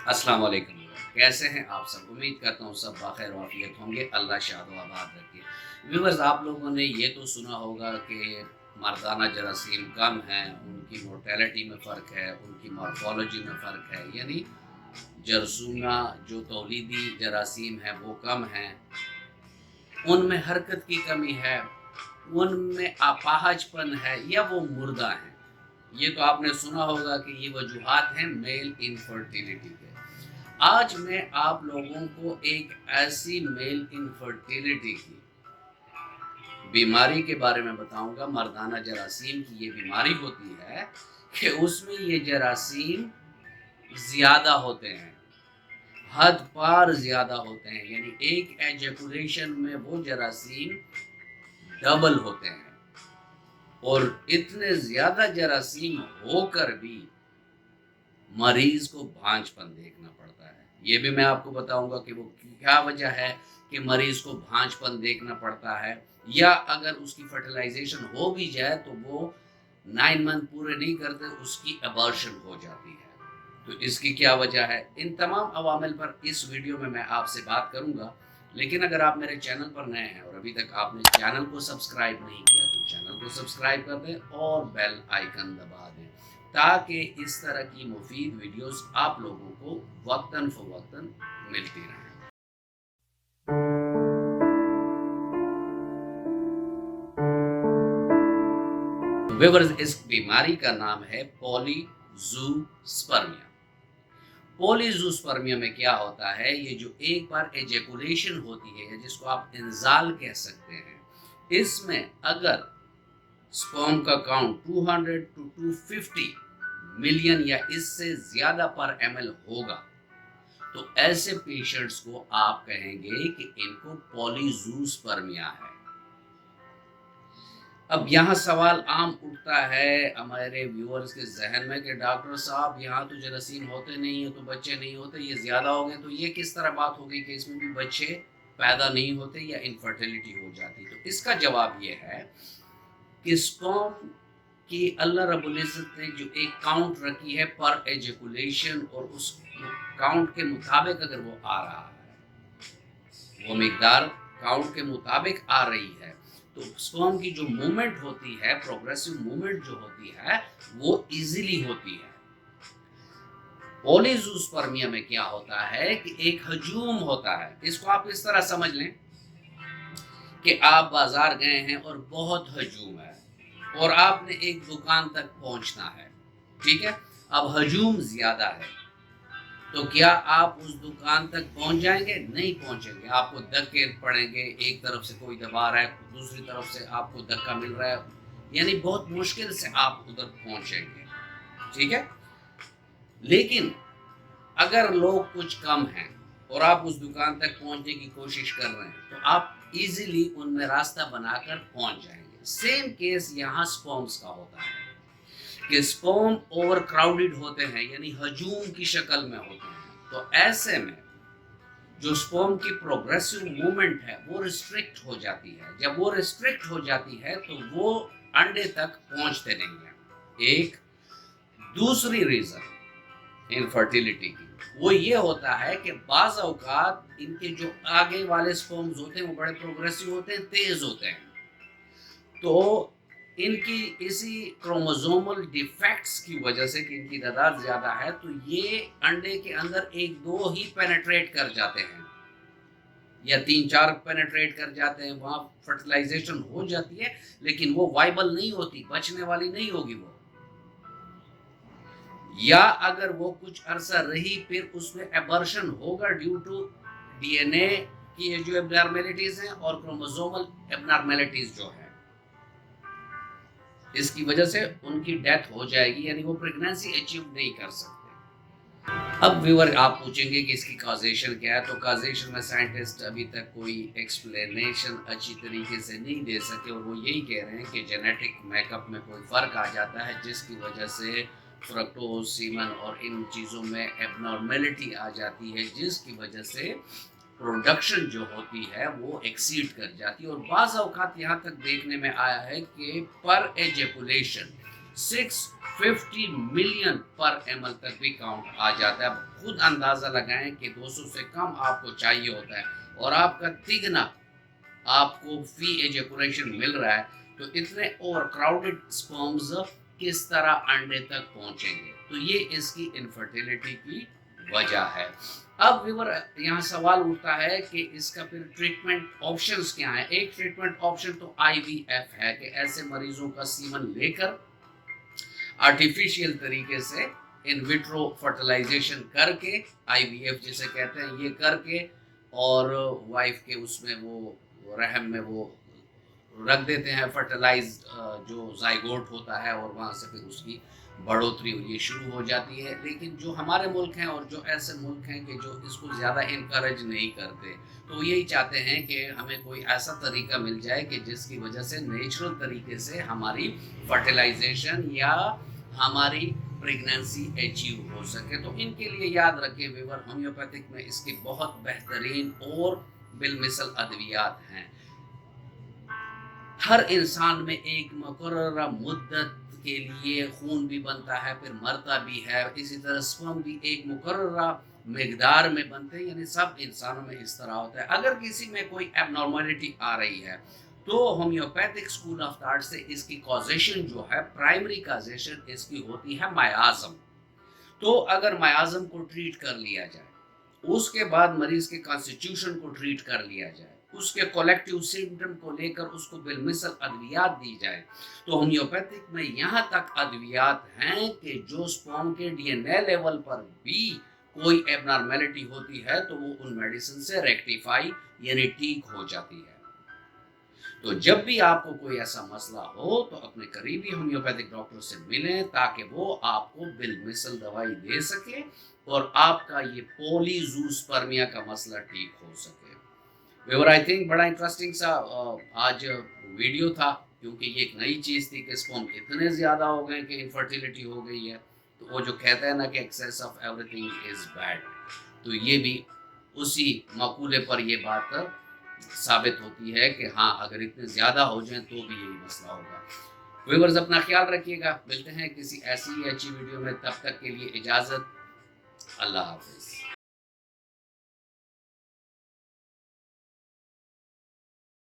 अस्सलाम वालेकुम। कैसे हैं आप सब? उम्मीद करता हूँ सब बख़ैर और आफ़ियत होंगे। अल्लाह शाद व आबाद रखे। व्यूअर्स, आप लोगों ने ये तो सुना होगा कि मर्दाना जरासीम कम हैं, उनकी मोर्टेलिटी में फ़र्क है, उनकी मॉर्फ़ोलॉजी में फ़र्क है, यानी जरसूना जो तौलीदी जरासीम हैं वो कम हैं, उनमें हरकत की कमी है, उनमें अपाहजपन है या वो मुर्दा हैं। ये तो आपने सुना होगा कि ये वजूहात हैं मेल इनफर्टिलिटी के। आज मैं आप लोगों को एक ऐसी मेल इनफर्टिलिटी की बीमारी के बारे में बताऊंगा, मर्दाना जरासीम की ये बीमारी होती है कि उसमें ये जरासीम ज़्यादा होते हैं, हद पार ज़्यादा होते हैं, यानी एक एजैकुलेशन में वो जरासीम डबल होते हैं और इतने ज़्यादा जरासीम होकर भी मरीज को भांजपन देखना पड़ता है। ये भी मैं आपको बताऊंगा कि वो क्या वजह है कि मरीज को भांजपन देखना पड़ता है, या अगर उसकी फर्टिलाइजेशन हो भी जाए तो वो 9 मंथ पूरे नहीं करते, उसकी अबॉर्शन हो जाती है। तो इसकी क्या वजह है? इन तमाम अवामिल पर इस वीडियो में मैं आपसे बात करूंगा। लेकिन अगर आप मेरे चैनल पर नए हैं और अभी तक आपने चैनल को सब्सक्राइब नहीं किया तो चैनल को सब्सक्राइब कर दें और बेल आइकन दबा दें, ताकि इस तरह की मुफीद वीडियोस आप लोगों को वक्तन फ़वक्तन मिलती रहें। व्यूअर्स, इस बीमारी का नाम है पॉलीज़ूस्पर्मिया। पॉलीज़ूस्पर्मिया में क्या होता है, ये जो एक बार एजेकुलेशन होती है जिसको आप इंजाल कह सकते हैं, इसमें अगर स्पर्म का काउंट 200 टू 250 मिलियन या इससे ज़्यादा पर ml होगा तो ऐसे पेशेंट्स को आप कहेंगे कि इनको पॉलीज़ूस्पर्मिया है। अब यहाँ सवाल आम उठता है हमारे व्यूअर्स के जहन में कि डॉक्टर साहब, यहाँ तो जरासीम होते नहीं है तो बच्चे नहीं होते, ये ज़्यादा हो गए तो ये किस तरह बात हो गई कि इसमें भी बच्चे पैदा नहीं होते या इनफर्टिलिटी हो जाती? तो इसका जवाब ये है कि स्पर्म कि अल्लाह रब्बुल इज़्ज़त ने जो एक काउंट रखी है पर एजेकुलेशन, और उस काउंट के मुताबिक अगर वो आ रहा है, वो मिकदार काउंट के मुताबिक आ रही है, तो स्पर्म की जो मूवमेंट होती है, प्रोग्रेसिव मूवमेंट जो होती है, वो इजीली होती है। पॉलीज़ूस्पर्मिया में क्या होता है कि एक हजूम होता है। इसको आप इस तरह समझ लें कि आप बाजार गए हैं और बहुत हजूम है और आपने एक दुकान तक पहुंचना है, ठीक है? अब हजूम ज़्यादा है तो क्या आप उस दुकान तक पहुंच जाएंगे? नहीं पहुंचेंगे, आपको धक्के पड़ेंगे, एक तरफ से कोई दबा रहा है, दूसरी तरफ से आपको धक्का मिल रहा है, यानी बहुत मुश्किल से आप उधर पहुंचेंगे, ठीक है? लेकिन अगर लोग कुछ कम हैं और आप उस दुकान तक पहुंचने की कोशिश कर रहे हैं तो आप इजीली उनमें रास्ता बनाकर पहुंच जाएंगे। सेम केस यहाँ स्पर्म्स का होता है कि स्पर्म ओवर क्राउडेड होते हैं, यानी हजूम की शक्ल में होते हैं। तो ऐसे में जो स्पर्म की प्रोग्रेसिव मूवमेंट है वो रिस्ट्रिक्ट हो जाती है। जब वो रिस्ट्रिक्ट हो जाती है तो वो अंडे तक पहुंचते नहीं है। एक दूसरी रीजन इनफर्टिलिटी की वो ये होता है कि बाज़ औक़ात इनके जो आगे वाले स्पर्म्स होते हैं वो बड़े प्रोग्रेसिव होते हैं, तेज होते हैं, तो इनकी इसी क्रोमोसोमल डिफेक्ट्स की वजह से कि इनकी तादाद ज़्यादा है तो ये अंडे के अंदर एक दो ही पेनेट्रेट कर जाते हैं या 3-4 पेनेट्रेट कर जाते हैं, वहाँ फर्टिलाइजेशन हो जाती है लेकिन वो वाइबल नहीं होती, बचने वाली नहीं होगी वो, या अगर वो कुछ अरसा रही फिर उसमें एबॉर्शन होगा ड्यू टू डीएनए की जो एबनॉर्मेलिटीज हैं और क्रोमोसोमल एबनॉर्मेलिटीज जो है, इसकी वजह से उनकी डेथ हो जाएगी, यानी वो प्रेगनेंसी अचीव नहीं कर सकते। अब व्यूअर आप पूछेंगे कि इसकी कॉजेशन क्या है, तो कॉजेशन में साइंटिस्ट अभी तक कोई एक्सप्लेनेशन अच्छी तरीके से नहीं दे सके और वो यही कह रहे हैं कि जेनेटिक मेकअप में कोई फ़र्क आ जाता है जिसकी वजह से फ्रक्टोज, सीमन और इन चीज़ों में एबनॉर्मेलिटी आ जाती है, जिसकी वजह से प्रोडक्शन जो होती है वो एक्सीड कर जाती है। और बाज़ औक़ात यहाँ तक देखने में आया है कि पर एजेकुलेशन 650 मिलियन पर ml तक भी काउंट आ जाता है। अब खुद अंदाज़ा लगाएं कि 200 से कम आपको चाहिए होता है और आपका तिगना आपको फी एजेकुलेशन मिल रहा है, तो इतने ओवर क्राउडेड स्पर्म्स किस तरह अंडे तक पहुंचेंगे? तो ये इसकी इनफर्टिलिटी की वजह है। अब व्यूअर यहाँ सवाल उठता है कि इसका फिर ट्रीटमेंट ऑप्शंस क्या हैं? एक ट्रीटमेंट ऑप्शन तो आईवीएफ है कि ऐसे मरीजों का सीमन लेकर आर्टिफिशियल तरीके से इन विट्रो फर्टिलाइजेशन करके, आईवीएफ जिसे कहते हैं, ये करके और वाइफ के उसमें वो रहम में वो रख देते हैं फर्टिलाइज जो जाइगोट होता है और वहाँ से फिर उसकी बढ़ोतरी ये शुरू हो जाती है। लेकिन जो हमारे मुल्क हैं और जो ऐसे मुल्क हैं कि जो इसको ज़्यादा इनकरेज नहीं करते, तो यही चाहते हैं कि हमें कोई ऐसा तरीका मिल जाए कि जिसकी वजह से नेचुरल तरीके से हमारी फर्टिलाइजेशन या हमारी प्रेगनेंसी अचीव हो सके। तो इनके लिए याद रखें व्यूअर, होम्योपैथिक में इसकी बहुत बेहतरीन और बिलमिसल अद्वियात हैं। हर इंसान में एक मुकर्ररा मुद्दत के लिए खून भी बनता है, फिर मरता भी है। इसी तरह स्पर्म भी एक मुकर्ररा मिकदार में बनते हैं, यानी सब इंसानों में इस तरह होता है। अगर किसी में कोई एबनॉर्मलिटी आ रही है तो होम्योपैथिक स्कूल ऑफ थॉट से इसकी कॉजेशन जो है, प्राइमरी कॉजेशन इसकी होती है मायाज़म। तो अगर मायाज़म को ट्रीट कर लिया जाए, उसके बाद मरीज के कॉन्स्टिट्यूशन को ट्रीट कर लिया जाए, उसके कलेक्टिव सिम्टम को लेकर उसको बिलमिसल अद्वियात दी जाए, तो होम्योपैथिक में यहाँ तक अद्वियात हैं कि जो स्पर्म के डीएनए लेवल पर भी कोई एबनॉर्मेलिटी होती है तो वो उन मेडिसिन से रेक्टिफाई यानी ठीक हो जाती है। तो जब भी आपको कोई ऐसा मसला हो तो अपने करीबी होम्योपैथिक डॉक्टर से मिलें ताकि वो आपको बिलमिसल दवाई दे सके और आपका ये पॉलीजूस्पर्मिया का मसला ठीक हो सके। व्यूअर, आई थिंक बड़ा इंटरेस्टिंग सा आज वीडियो था, क्योंकि ये एक नई चीज़ थी कि स्पर्म इतने ज़्यादा हो गए कि इनफर्टिलिटी हो गई है। तो वो जो कहता है ना कि excess of everything is bad, तो ये भी उसी मकूले पर ये बात साबित होती है कि हाँ, अगर इतने ज़्यादा हो जाएं तो भी यही मसला होगा। व्यूअर्स, अपना ख्याल रखिएगा, मिलते हैं किसी ऐसी ही अच्छी वीडियो में, तब तक के लिए इजाज़त, अल्लाह हाफ़िज़।